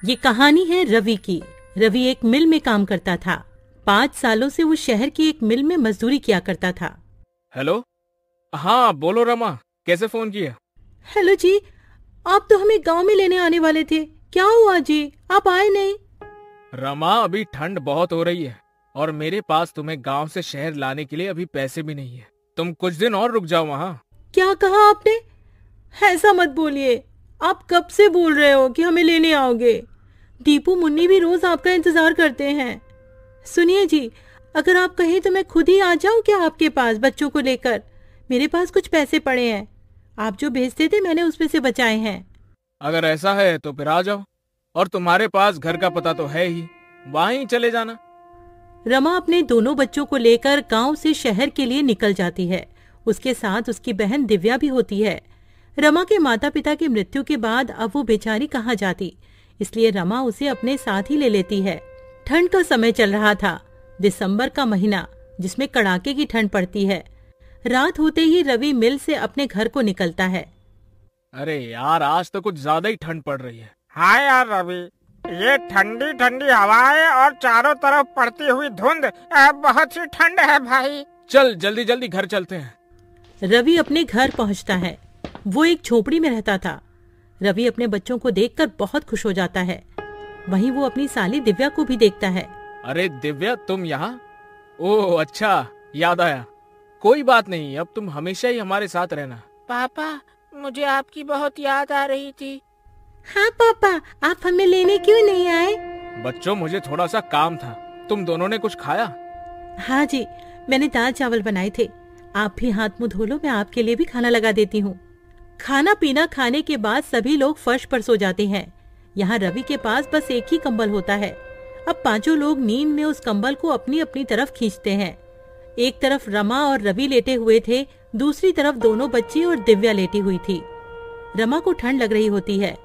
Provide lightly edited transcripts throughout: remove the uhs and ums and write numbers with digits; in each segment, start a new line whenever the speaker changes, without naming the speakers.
ये कहानी है रवि की। रवि एक मिल में काम करता था। 5 सालों से वो शहर की एक मिल में मजदूरी किया करता था।
हेलो। हाँ बोलो रमा, कैसे फोन किया?
हेलो जी, आप तो हमें गांव में लेने आने वाले थे, क्या हुआ जी, आप आए नहीं?
रमा, अभी ठंड बहुत हो रही है और मेरे पास तुम्हें गांव से शहर लाने के लिए अभी पैसे भी नहीं है। तुम कुछ दिन और रुक जाओ वहाँ।
क्या कहा आपने? ऐसा मत बोलिए, आप कब से बोल रहे हो कि हमें लेने आओगे? दीपू मुन्नी भी रोज आपका इंतजार करते हैं। सुनिए जी, अगर आप कहें तो मैं खुद ही आ जाऊं क्या आपके पास बच्चों को लेकर? मेरे पास कुछ पैसे पड़े हैं, आप जो भेजते थे मैंने उसमें से बचाए हैं।
अगर ऐसा है तो फिर आ जाओ, और तुम्हारे पास घर का पता तो है ही, वहाँ ही चले जाना।
रमा अपने दोनों बच्चों को लेकर गांव से शहर के लिए निकल जाती है। उसके साथ उसकी बहन दिव्या भी होती है। रमा के माता पिता की मृत्यु के बाद अब वो बेचारी कहाँ जाती, इसलिए रमा उसे अपने साथ ही ले लेती है। ठंड का समय चल रहा था, दिसंबर का महीना, जिसमें कड़ाके की ठंड पड़ती है। रात होते ही रवि मिल से अपने घर को निकलता है।
अरे यार, आज तो कुछ ज्यादा ही ठंड पड़ रही है।
हाँ यार रवि, ये ठंडी ठंडी हवाएं और चारों तरफ पड़ती हुई धुंध, बहुत ही ठंड है भाई।
चल जल्दी जल्दी घर चलते हैं।
रवि अपने घर पहुंचता है। वो एक झोपड़ी में रहता था। रवि अपने बच्चों को देखकर बहुत खुश हो जाता है। वहीं वो अपनी साली दिव्या को भी देखता है।
अरे दिव्या, तुम यहाँ? ओह अच्छा, याद आया। कोई बात नहीं, अब तुम हमेशा ही हमारे साथ रहना।
पापा, मुझे आपकी बहुत याद आ रही थी।
हाँ पापा, आप हमें लेने क्यों नहीं आए?
बच्चों, मुझे थोड़ा सा काम था। तुम दोनों ने कुछ खाया?
हाँ जी, मैंने दाल चावल बनाए थे। आप भी हाथ मुंह धो लो, मैं आपके लिए भी खाना लगा देती हूँ। खाना पीना खाने के बाद सभी लोग फर्श पर सो जाते हैं। यहाँ रवि के पास बस एक ही कंबल होता है। अब पांचों लोग नींद में उस कंबल को अपनी अपनी तरफ खींचते हैं। एक तरफ रमा और रवि लेटे हुए थे, दूसरी तरफ दोनों बच्ची और दिव्या लेटी हुई थी। रमा को ठंड लग रही होती है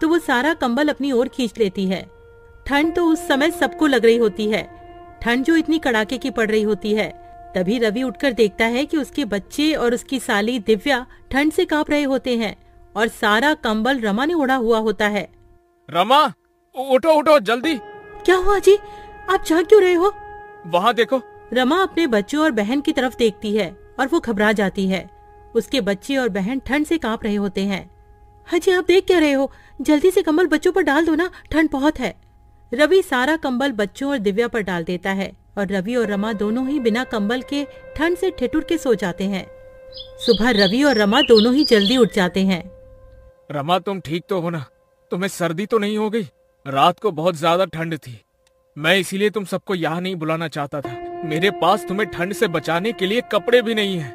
तो वो सारा कंबल अपनी ओर खींच लेती है। ठंड तो उस समय सबको लग रही होती है, ठंड जो इतनी कड़ाके की पड़ रही होती है। तभी रवि उठकर देखता है कि उसके बच्चे और उसकी साली दिव्या ठंड से कांप रहे होते हैं और सारा कंबल रमा ने ओढ़ा हुआ होता है।
रमा, उठो उठो जल्दी।
क्या हुआ जी, आप जाग क्यों रहे हो?
वहाँ देखो।
रमा अपने बच्चों और बहन की तरफ देखती है और वो घबरा जाती है। उसके बच्चे और बहन ठंड से कांप रहे होते हैं। हाँ जी, आप देख क्या रहे हो? जल्दी से कंबल बच्चों पर डाल दो ना, ठंड बहुत है। रवि सारा कंबल बच्चों और दिव्या पर डाल देता है और रवि और रमा दोनों ही बिना कंबल के ठंड से ठिठुर के सो जाते हैं। सुबह रवि और रमा दोनों ही जल्दी उठ जाते हैं।
रमा, तुम ठीक तो हो ना? तुम्हें सर्दी तो नहीं हो गई? रात को बहुत ज्यादा ठंड थी, मैं इसीलिए तुम सबको यहाँ नहीं बुलाना चाहता था। मेरे पास तुम्हें ठंड से बचाने के लिए कपड़े भी नहीं है,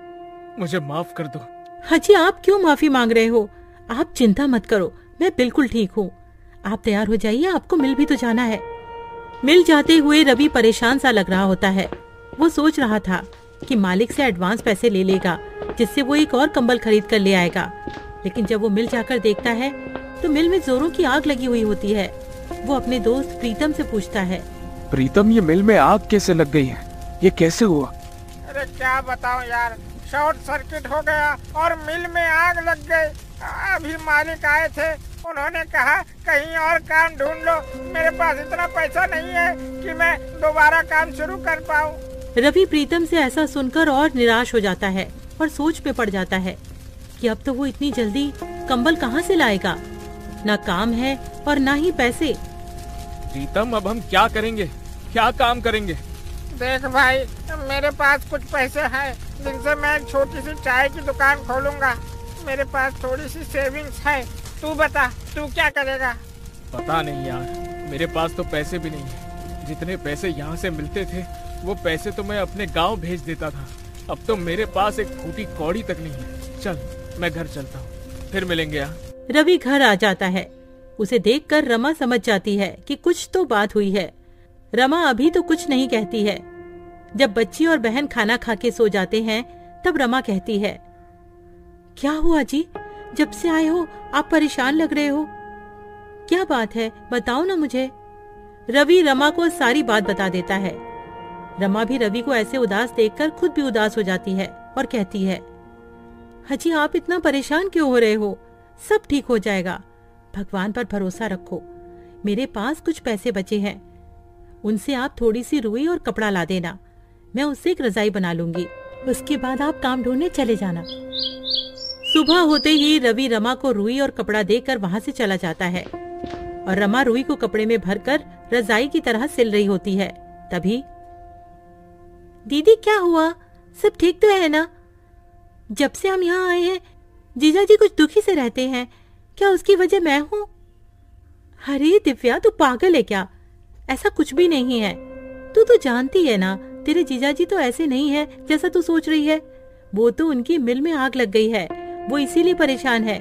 मुझे माफ कर दो।
हाँ जी, आप क्यों माफी मांग रहे हो? आप चिंता मत करो, मैं बिल्कुल ठीक हूँ। आप तैयार हो जाइए, आपको मिल भी तो जाना है। मिल जाते हुए रवि परेशान सा लग रहा होता है। वो सोच रहा था कि मालिक से एडवांस पैसे ले लेगा, जिससे वो एक और कंबल खरीद कर ले आएगा। लेकिन जब वो मिल जाकर देखता है तो मिल में जोरों की आग लगी हुई होती है। वो अपने दोस्त प्रीतम से पूछता है,
प्रीतम, ये मिल में आग कैसे लग गई है? ये कैसे हुआ?
अरे क्या बताऊं यार, शॉर्ट सर्किट हो गया और मिल में आग लग गई। अभी मालिक आए थे, उन्होंने कहा कहीं और काम ढूंढ लो। मेरे पास इतना पैसा नहीं है कि मैं दोबारा काम शुरू कर पाऊं।
रवि प्रीतम से ऐसा सुनकर और निराश हो जाता है और सोच में पड़ जाता है कि अब तो वो इतनी जल्दी कंबल कहाँ से लाएगा। ना काम है और ना ही पैसे।
प्रीतम, अब हम क्या करेंगे? क्या काम करेंगे?
देख भाई, मेरे पास कुछ पैसे हैं जिनसे मैं एक छोटी सी चाय की दुकान खोलूंगा। मेरे पास थोड़ी सी सेविंग्स है। तू बता, तू क्या करेगा?
पता नहीं यार, मेरे पास तो पैसे भी नहीं है। जितने पैसे यहाँ से मिलते थे वो पैसे तो मैं अपने गांव भेज देता था। अब तो मेरे पास एक फूटी कौड़ी तक नहीं है। चल, मैं घर चलता हूँ, फिर मिलेंगे यहाँ।
रवि घर आ जाता है। उसे देखकर रमा समझ जाती है कि कुछ तो बात हुई है। रमा अभी तो कुछ नहीं कहती है। जब बच्ची और बहन खाना खा के सो जाते हैं तब रमा कहती है, क्या हुआ जी, जब से आए हो आप परेशान लग रहे हो, क्या बात है, बताओ ना मुझे। रवि रमा को सारी बात बता देता है। रमा भी रवि को ऐसे उदास देखकर खुद भी उदास हो जाती है और कहती है, हाजी आप इतना परेशान क्यों हो रहे हो? सब ठीक हो जाएगा, भगवान पर भरोसा रखो। मेरे पास कुछ पैसे बचे हैं, उनसे आप थोड़ी सी रुई और कपड़ा ला देना। मैं उससे एक रजाई बना लूंगी, उसके बाद आप काम ढूंढने चले जाना। सुबह होते ही रवि रमा को रुई और कपड़ा देकर वहां से चला जाता है और रमा रुई को कपड़े में भरकर रजाई की तरह सिल रही होती है। तभी दीदी क्या हुआ, सब ठीक तो है ना? जब से हम यहाँ आए हैं जीजा जी कुछ दुखी से रहते हैं, क्या उसकी वजह मैं हूँ? अरे दिव्या तू पागल है क्या? ऐसा कुछ भी नहीं है। तू तो जानती है ना तेरे जीजा जी तो ऐसे नहीं है जैसा तू सोच रही है। वो तो उनकी मिल में आग लग गई है, वो इसीलिए परेशान है।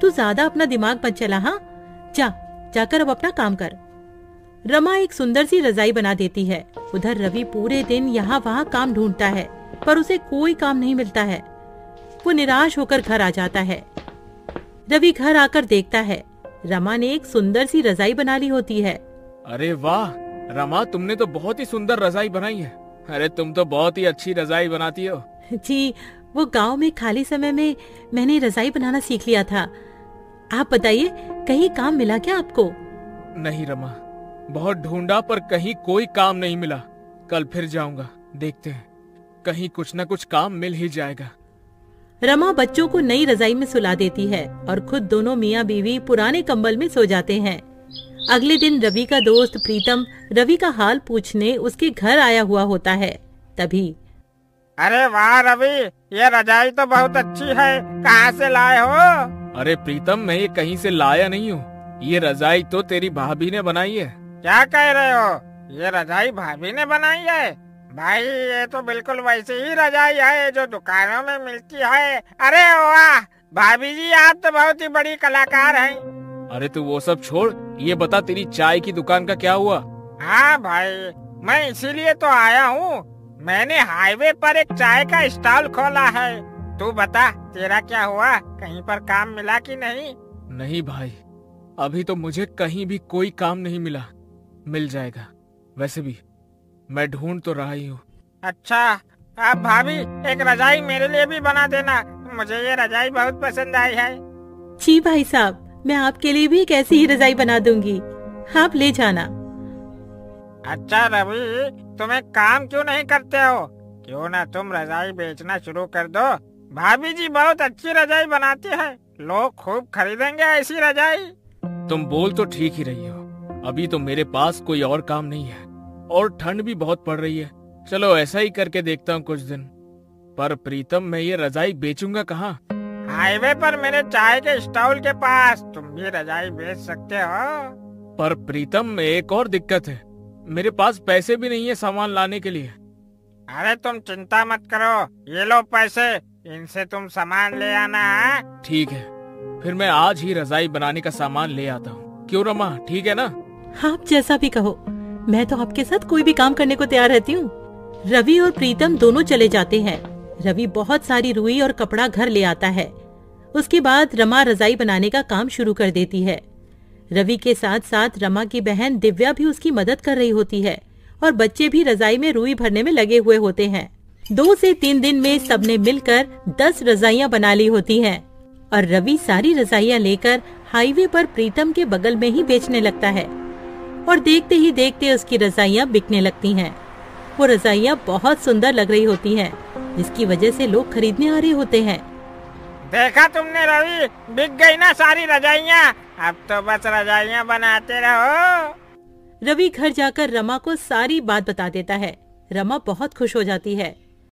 तू ज्यादा अपना दिमाग मत चला। हाँ जाकर अब अपना काम कर। रमा एक सुंदर सी रजाई बना देती है। उधर रवि पूरे दिन यहाँ वहाँ काम ढूंढता है पर उसे कोई काम नहीं मिलता है। वो निराश होकर घर आ जाता है। रवि घर आकर देखता है रमा ने एक सुंदर सी रजाई बना ली होती है।
अरे वाह रमा, तुमने तो बहुत ही सुंदर रजाई बनाई है। अरे तुम तो बहुत ही अच्छी रजाई बनाती हो।
जी, वो गांव में खाली समय में मैंने रजाई बनाना सीख लिया था। आप बताइए कहीं काम मिला क्या आपको?
नहीं रमा, बहुत ढूंढा पर कहीं कोई काम नहीं मिला। कल फिर जाऊंगा, देखते हैं कहीं कुछ न कुछ काम मिल ही जाएगा।
रमा बच्चों को नई रजाई में सुला देती है और खुद दोनों मियाँ बीवी पुराने कंबल में सो जाते हैं। अगले दिन रवि का दोस्त प्रीतम रवि का हाल पूछने उसके घर आया हुआ होता है। तभी
अरे वाह रवि, ये रजाई तो बहुत अच्छी है, कहाँ से लाए हो?
अरे प्रीतम, मैं ये कहीं से लाया नहीं हूँ। ये रजाई तो तेरी भाभी ने बनाई है।
क्या कह रहे हो? ये रजाई भाभी ने बनाई है? भाई ये तो बिल्कुल वैसी ही रजाई है जो दुकानों में मिलती है। अरे वाह भाभी जी, आप तो बहुत ही बड़ी कलाकार हैं।
अरे तू वो सब छोड़, ये बता तेरी चाय की दुकान का क्या हुआ?
हाँ भाई, मैं इसीलिए तो आया हूँ। मैंने हाईवे पर एक चाय का स्टॉल खोला है। तू बता तेरा क्या हुआ, कहीं पर काम मिला कि नहीं?
नहीं भाई, अभी तो मुझे कहीं भी कोई काम नहीं मिला। मिल जाएगा, वैसे भी मैं ढूंढ तो रहा ही हूँ।
अच्छा, अब भाभी एक रजाई मेरे लिए भी बना देना, मुझे ये रजाई बहुत पसंद आई है।
जी भाई साहब, मैं आपके लिए भी एक ऐसी ही रजाई बना दूंगी, आप ले जाना।
अच्छा रवि, तुम एक काम क्यों नहीं करते हो? क्यों ना तुम रजाई बेचना शुरू कर दो। भाभी जी बहुत अच्छी रजाई बनाती है, लोग खूब खरीदेंगे ऐसी रजाई।
तुम बोल तो ठीक ही रही हो, अभी तो मेरे पास कोई और काम नहीं है और ठंड भी बहुत पड़ रही है। चलो ऐसा ही करके देखता हूँ कुछ दिन। पर प्रीतम, मैं ये रजाई बेचूंगा कहाँ?
हाईवे पर मेरे चाय के स्टॉल के पास तुम भी रजाई बेच सकते हो।
पर प्रीतम, एक और दिक्कत है, मेरे पास पैसे भी नहीं है सामान लाने के लिए।
अरे तुम चिंता मत करो, ये लो पैसे, इनसे तुम सामान ले आना है।
ठीक है, फिर मैं आज ही रजाई बनाने का सामान ले आता हूँ। क्यों रमा, ठीक है ना?
आप जैसा भी कहो, मैं तो आपके साथ कोई भी काम करने को तैयार रहती हूँ। रवि और प्रीतम दोनों चले जाते हैं। रवि बहुत सारी रुई और कपड़ा घर ले आता है। उसके बाद रमा रजाई बनाने का काम शुरू कर देती है। रवि के साथ साथ रमा की बहन दिव्या भी उसकी मदद कर रही होती है और बच्चे भी रजाई में रुई भरने में लगे हुए होते हैं। 2 से 3 दिन में सबने मिलकर 10 रजाइयां बना ली होती हैं और रवि सारी रजाइयां लेकर हाईवे पर प्रीतम के बगल में ही बेचने लगता है और देखते ही देखते उसकी रजाइयां बिकने लगती हैं। वो रजाइयां बहुत सुंदर लग रही होती हैं, जिसकी वजह से लोग खरीदने आ रहे होते हैं।
देखा तुमने रवि, बिक गई ना सारी रजाइयाँ। अब तो बस रजाइयाँ बनाते रहो।
रवि घर जाकर रमा को सारी बात बता देता है। रमा बहुत खुश हो जाती है।